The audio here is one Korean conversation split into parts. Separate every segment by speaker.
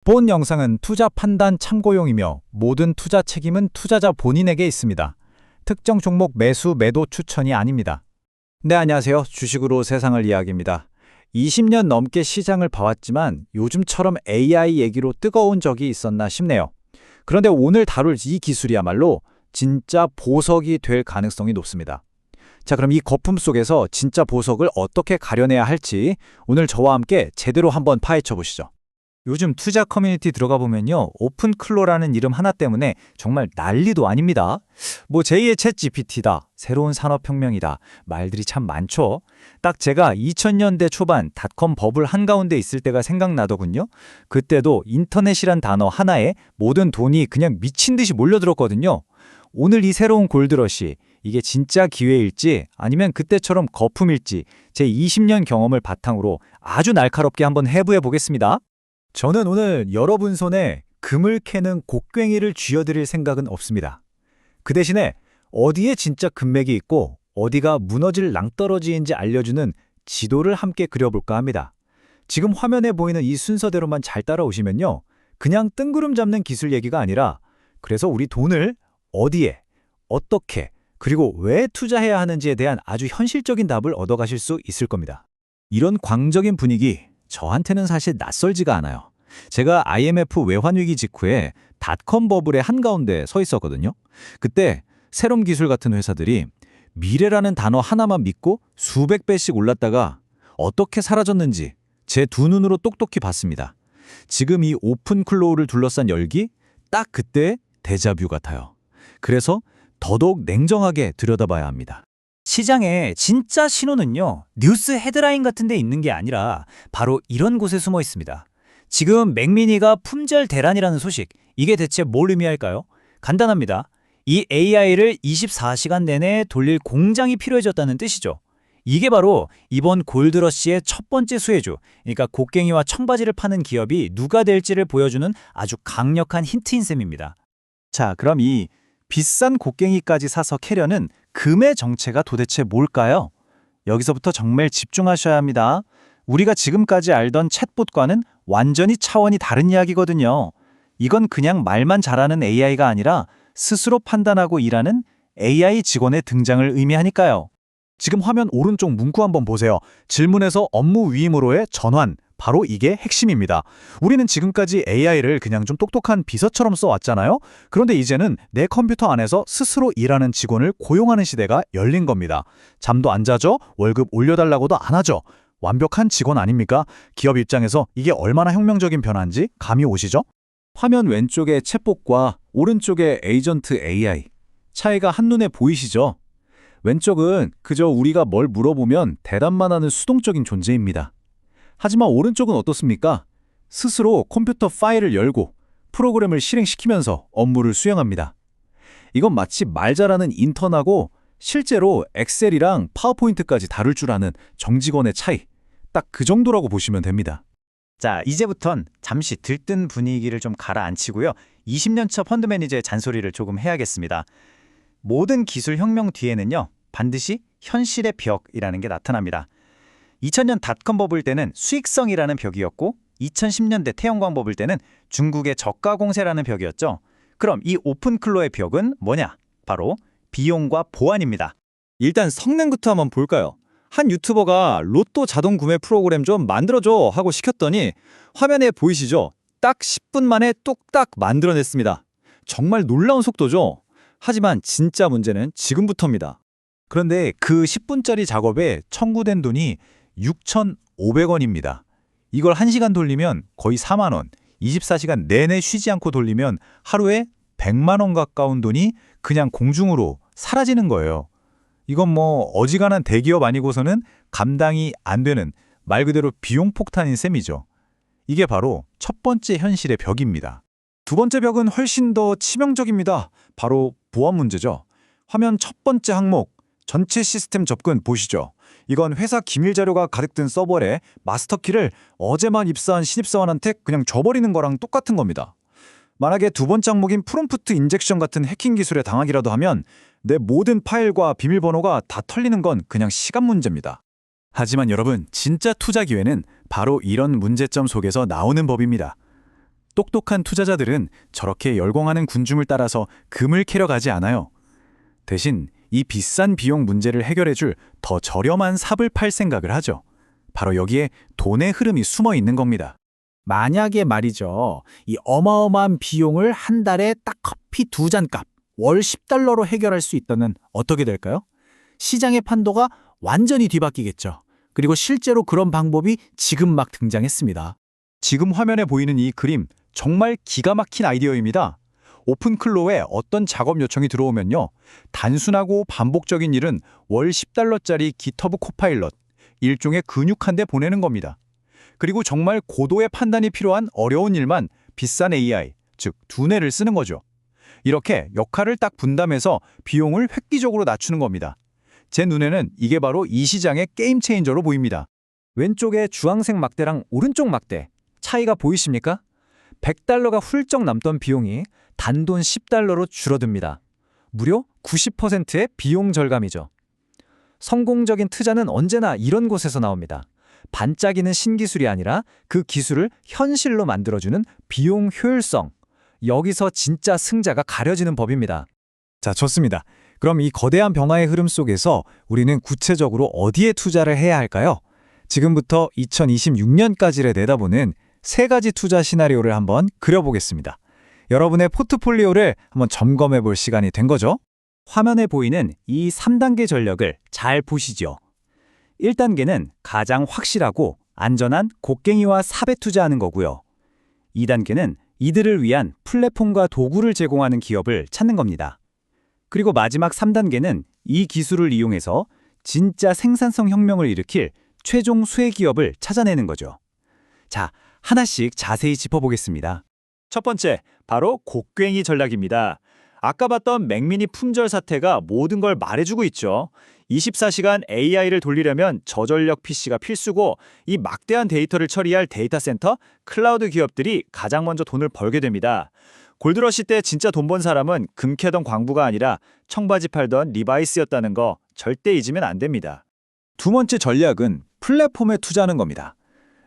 Speaker 1: 본 영상은 투자 판단 참고용이며 모든 투자 책임은 투자자 본인에게 있습니다. 특정 종목 매수 매도 추천이 아닙니다. 네, 안녕하세요. 주식으로 세상을 이야기합니다. 20년 넘게 시장을 봐왔지만 요즘처럼 AI 얘기로 뜨거운 적이 있었나 싶네요. 그런데 오늘 다룰 이 기술이야말로 진짜 보석이 될 가능성이 높습니다. 자, 그럼 이 거품 속에서 진짜 보석을 어떻게 가려내야 할지 오늘 저와 함께 제대로 한번 파헤쳐 보시죠. 요즘 투자 커뮤니티 들어가 보면요, 오픈클로라는 이름 하나 때문에 정말 난리도 아닙니다. 뭐 제2의 챗 GPT다, 새로운 산업혁명이다, 말들이 참 많죠. 딱 제가 2000년대 초반 닷컴 버블 한가운데 있을 때가 생각나더군요. 그때도 인터넷이란 단어 하나에 모든 돈이 그냥 미친 듯이 몰려들었거든요. 오늘 이 새로운 골드러시, 이게 진짜 기회일지 아니면 그때처럼 거품일지 제 20년 경험을 바탕으로 아주 날카롭게 한번 해부해 보겠습니다. 저는 오늘 여러분 손에 금을 캐는 곡괭이를 쥐어드릴 생각은 없습니다. 그 대신에 어디에 진짜 금맥이 있고 어디가 무너질 낭떠러지인지 알려주는 지도를 함께 그려볼까 합니다. 지금 화면에 보이는 이 순서대로만 잘 따라오시면요, 그냥 뜬구름 잡는 기술 얘기가 아니라 그래서 우리 돈을 어디에, 어떻게, 그리고 왜 투자해야 하는지에 대한 아주 현실적인 답을 얻어가실 수 있을 겁니다. 이런 광적인 분위기, 저한테는 사실 낯설지가 않아요. 제가 IMF 외환위기 직후에 닷컴 버블의 한가운데 서 있었거든요. 그때 세럼 기술 같은 회사들이 미래라는 단어 하나만 믿고 수백 배씩 올랐다가 어떻게 사라졌는지 제 두 눈으로 똑똑히 봤습니다. 지금 이 오픈클로우를 둘러싼 열기, 딱 그때의 데자뷰 같아요. 그래서 더더욱 냉정하게 들여다봐야 합니다.
Speaker 2: 시장의 진짜 신호는요, 뉴스 헤드라인 같은 데 있는 게 아니라 바로 이런 곳에 숨어 있습니다. 지금 맥미니가 품절 대란이라는 소식, 이게 대체 뭘 의미할까요? 간단합니다. 이 AI를 24시간 내내 돌릴 공장이 필요해졌다는 뜻이죠. 이게 바로 이번 골드러시의 첫 번째 수혜주, 그러니까 곡괭이와 청바지를 파는 기업이 누가 될지를 보여주는 아주 강력한 힌트인 셈입니다.
Speaker 1: 자, 그럼 이 비싼 곡괭이까지 사서 캐려는 금의 정체가 도대체 뭘까요? 여기서부터 정말 집중하셔야 합니다. 우리가 지금까지 알던 챗봇과는 완전히 차원이 다른 이야기거든요. 이건 그냥 말만 잘하는 AI가 아니라 스스로 판단하고 일하는 AI 직원의 등장을 의미하니까요. 지금 화면 오른쪽 문구 한번 보세요. 질문에서 업무 위임으로의 전환. 바로 이게 핵심입니다. 우리는 지금까지 AI를 그냥 좀 똑똑한 비서처럼 써왔잖아요. 그런데 이제는 내 컴퓨터 안에서 스스로 일하는 직원을 고용하는 시대가 열린 겁니다. 잠도 안 자죠? 월급 올려달라고도 안 하죠? 완벽한 직원 아닙니까? 기업 입장에서 이게 얼마나 혁명적인 변화인지 감이 오시죠? 화면 왼쪽의 챗봇과 오른쪽의 에이전트 AI. 차이가 한눈에 보이시죠? 왼쪽은 그저 우리가 뭘 물어보면 대답만 하는 수동적인 존재입니다. 하지만 오른쪽은 어떻습니까? 스스로 컴퓨터 파일을 열고 프로그램을 실행시키면서 업무를 수행합니다. 이건 마치 말 잘하는 인턴하고 실제로 엑셀이랑 파워포인트까지 다룰 줄 아는 정직원의 차이. 딱 그 정도라고 보시면 됩니다.
Speaker 2: 자, 이제부턴 잠시 들뜬 분위기를 좀 가라앉히고요. 20년 차 펀드 매니저의 잔소리를 조금 해야겠습니다. 모든 기술 혁명 뒤에는요, 반드시 현실의 벽이라는 게 나타납니다. 2000년 닷컴 버블 때는 수익성이라는 벽이었고 2010년대 태양광 버블 때는 중국의 저가 공세라는 벽이었죠. 그럼 이 오픈클로의 벽은 뭐냐? 바로 비용과 보안입니다.
Speaker 1: 일단 성능부터 한번 볼까요? 한 유튜버가 로또 자동 구매 프로그램 좀 만들어줘 하고 시켰더니 화면에 보이시죠? 딱 10분 만에 뚝딱 만들어냈습니다. 정말 놀라운 속도죠? 하지만 진짜 문제는 지금부터입니다. 그런데 그 10분짜리 작업에 청구된 돈이 6,500원입니다. 이걸 1시간 돌리면 거의 4만 원, 24시간 내내 쉬지 않고 돌리면 하루에 100만 원 가까운 돈이 그냥 공중으로 사라지는 거예요. 이건 뭐 어지간한 대기업 아니고서는 감당이 안 되는 말 그대로 비용 폭탄인 셈이죠. 이게 바로 첫 번째 현실의 벽입니다. 두 번째 벽은 훨씬 더 치명적입니다. 바로 보안 문제죠. 화면 첫 번째 항목, 전체 시스템 접근 보시죠. 이건 회사 기밀 자료가 가득 든 서버에 마스터키를 어제만 입사한 신입사원한테 그냥 줘버리는 거랑 똑같은 겁니다. 만약에 두 번째 항목인 프롬프트 인젝션 같은 해킹 기술에 당하기라도 하면 내 모든 파일과 비밀번호가 다 털리는 건 그냥 시간 문제입니다. 하지만 여러분, 진짜 투자 기회는 바로 이런 문제점 속에서 나오는 법입니다. 똑똑한 투자자들은 저렇게 열광하는 군중을 따라서 금을 캐러 가지 않아요. 대신 이 비싼 비용 문제를 해결해줄 더 저렴한 삽을 팔 생각을 하죠. 바로 여기에 돈의 흐름이 숨어 있는 겁니다.
Speaker 3: 만약에 말이죠. 이 어마어마한 비용을 한 달에 딱 커피 2잔 값, 월 10달러로 해결할 수 있다면 어떻게 될까요? 시장의 판도가 완전히 뒤바뀌겠죠. 그리고 실제로 그런 방법이 지금 막 등장했습니다.
Speaker 1: 지금 화면에 보이는 이 그림, 정말 기가 막힌 아이디어입니다. 오픈클로에 어떤 작업 요청이 들어오면요. 단순하고 반복적인 일은 월 10달러짜리 기터브 코파일럿, 일종의 근육 한 대 보내는 겁니다. 그리고 정말 고도의 판단이 필요한 어려운 일만 비싼 AI, 즉 두뇌를 쓰는 거죠. 이렇게 역할을 딱 분담해서 비용을 획기적으로 낮추는 겁니다. 제 눈에는 이게 바로 이 시장의 게임 체인저로 보입니다.
Speaker 2: 왼쪽에 주황색 막대랑 오른쪽 막대, 차이가 보이십니까? 100달러가 훌쩍 남던 비용이 단돈 10달러로 줄어듭니다. 무려 90%의 비용 절감이죠. 성공적인 투자는 언제나 이런 곳에서 나옵니다. 반짝이는 신기술이 아니라 그 기술을 현실로 만들어주는 비용 효율성. 여기서 진짜 승자가 가려지는 법입니다.
Speaker 1: 자, 좋습니다. 그럼 이 거대한 변화의 흐름 속에서 우리는 구체적으로 어디에 투자를 해야 할까요? 지금부터 2026년까지를 내다보는 3가지 투자 시나리오를 한번 그려보겠습니다. 여러분의 포트폴리오를 한번 점검해 볼 시간이 된 거죠?
Speaker 2: 화면에 보이는 이 3단계 전략을 잘 보시죠. 1단계는 가장 확실하고 안전한 곡괭이와 삽에 투자하는 거고요. 2단계는 이들을 위한 플랫폼과 도구를 제공하는 기업을 찾는 겁니다. 그리고 마지막 3단계는 이 기술을 이용해서 진짜 생산성 혁명을 일으킬 최종 수혜 기업을 찾아내는 거죠. 자, 하나씩 자세히 짚어보겠습니다. 첫 번째, 바로 곡괭이 전략입니다. 아까 봤던 맥미니 품절 사태가 모든 걸 말해주고 있죠. 24시간 AI를 돌리려면 저전력 PC가 필수고 이 막대한 데이터를 처리할 데이터 센터, 클라우드 기업들이 가장 먼저 돈을 벌게 됩니다. 골드러시 때 진짜 돈 번 사람은 금 캐던 광부가 아니라 청바지 팔던 리바이스였다는 거 절대 잊으면 안 됩니다.
Speaker 1: 두 번째 전략은 플랫폼에 투자하는 겁니다.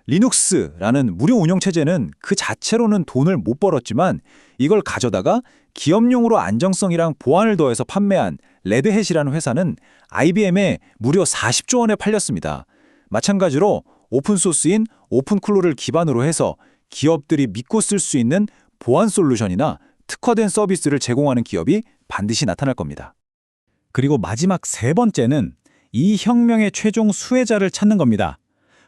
Speaker 1: 리눅스라는 무료 운영체제는 그 자체로는 돈을 못 벌었지만 이걸 가져다가 기업용으로 안정성이랑 보안을 더해서 판매한 레드햇이라는 회사는 IBM에 무려 40조 원에 팔렸습니다. 마찬가지로 오픈소스인 오픈클로를 기반으로 해서 기업들이 믿고 쓸 수 있는 보안 솔루션이나 특화된 서비스를 제공하는 기업이 반드시 나타날 겁니다. 그리고 마지막 3번째는 이 혁명의 최종 수혜자를 찾는 겁니다.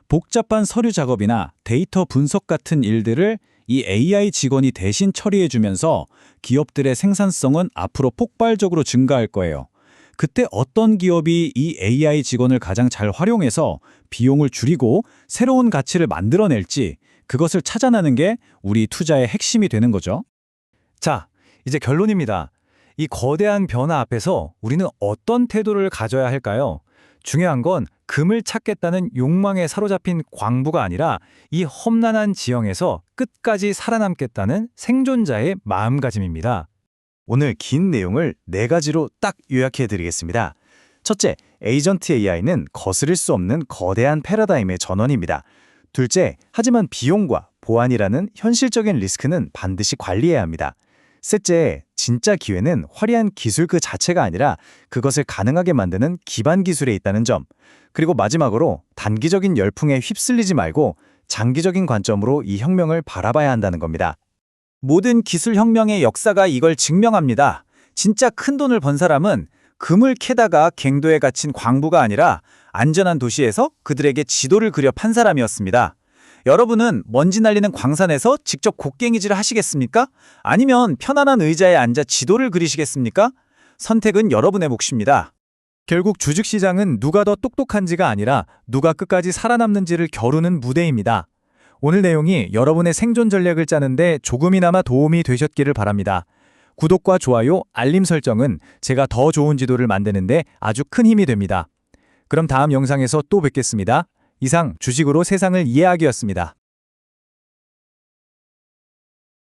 Speaker 1: 복잡한 서류 작업이나 데이터 분석 같은 일들을 이 AI 직원이 대신 처리해주면서 기업들의 생산성은 앞으로 폭발적으로 증가할 거예요. 그때 어떤 기업이 이 AI 직원을 가장 잘 활용해서 비용을 줄이고 새로운 가치를 만들어낼지 그것을 찾아내는 게 우리 투자의 핵심이 되는 거죠.
Speaker 2: 자, 이제 결론입니다. 이 거대한 변화 앞에서 우리는 어떤 태도를 가져야 할까요? 중요한 건 금을 찾겠다는 욕망에 사로잡힌 광부가 아니라 이 험난한 지형에서 끝까지 살아남겠다는 생존자의 마음가짐입니다.
Speaker 1: 오늘 긴 내용을 4가지로 딱 요약해 드리겠습니다. 첫째, 에이전트 AI는 거스를 수 없는 거대한 패러다임의 전원입니다. 둘째, 하지만 비용과 보안이라는 현실적인 리스크는 반드시 관리해야 합니다. 셋째, 진짜 기회는 화려한 기술 그 자체가 아니라 그것을 가능하게 만드는 기반 기술에 있다는 점. 그리고 마지막으로 단기적인 열풍에 휩쓸리지 말고 장기적인 관점으로 이 혁명을 바라봐야 한다는 겁니다.
Speaker 2: 모든 기술 혁명의 역사가 이걸 증명합니다. 진짜 큰 돈을 번 사람은 금을 캐다가 갱도에 갇힌 광부가 아니라 안전한 도시에서 그들에게 지도를 그려 판 사람이었습니다. 여러분은 먼지 날리는 광산에서 직접 곡괭이질을 하시겠습니까? 아니면 편안한 의자에 앉아 지도를 그리시겠습니까? 선택은 여러분의 몫입니다.
Speaker 1: 결국 주식시장은 누가 더 똑똑한지가 아니라 누가 끝까지 살아남는지를 겨루는 무대입니다. 오늘 내용이 여러분의 생존 전략을 짜는데 조금이나마 도움이 되셨기를 바랍니다. 구독과 좋아요, 알림 설정은 제가 더 좋은 지도를 만드는데 아주 큰 힘이 됩니다. 그럼 다음 영상에서 또 뵙겠습니다. 이상 주식으로 세상을 이해하기였습니다.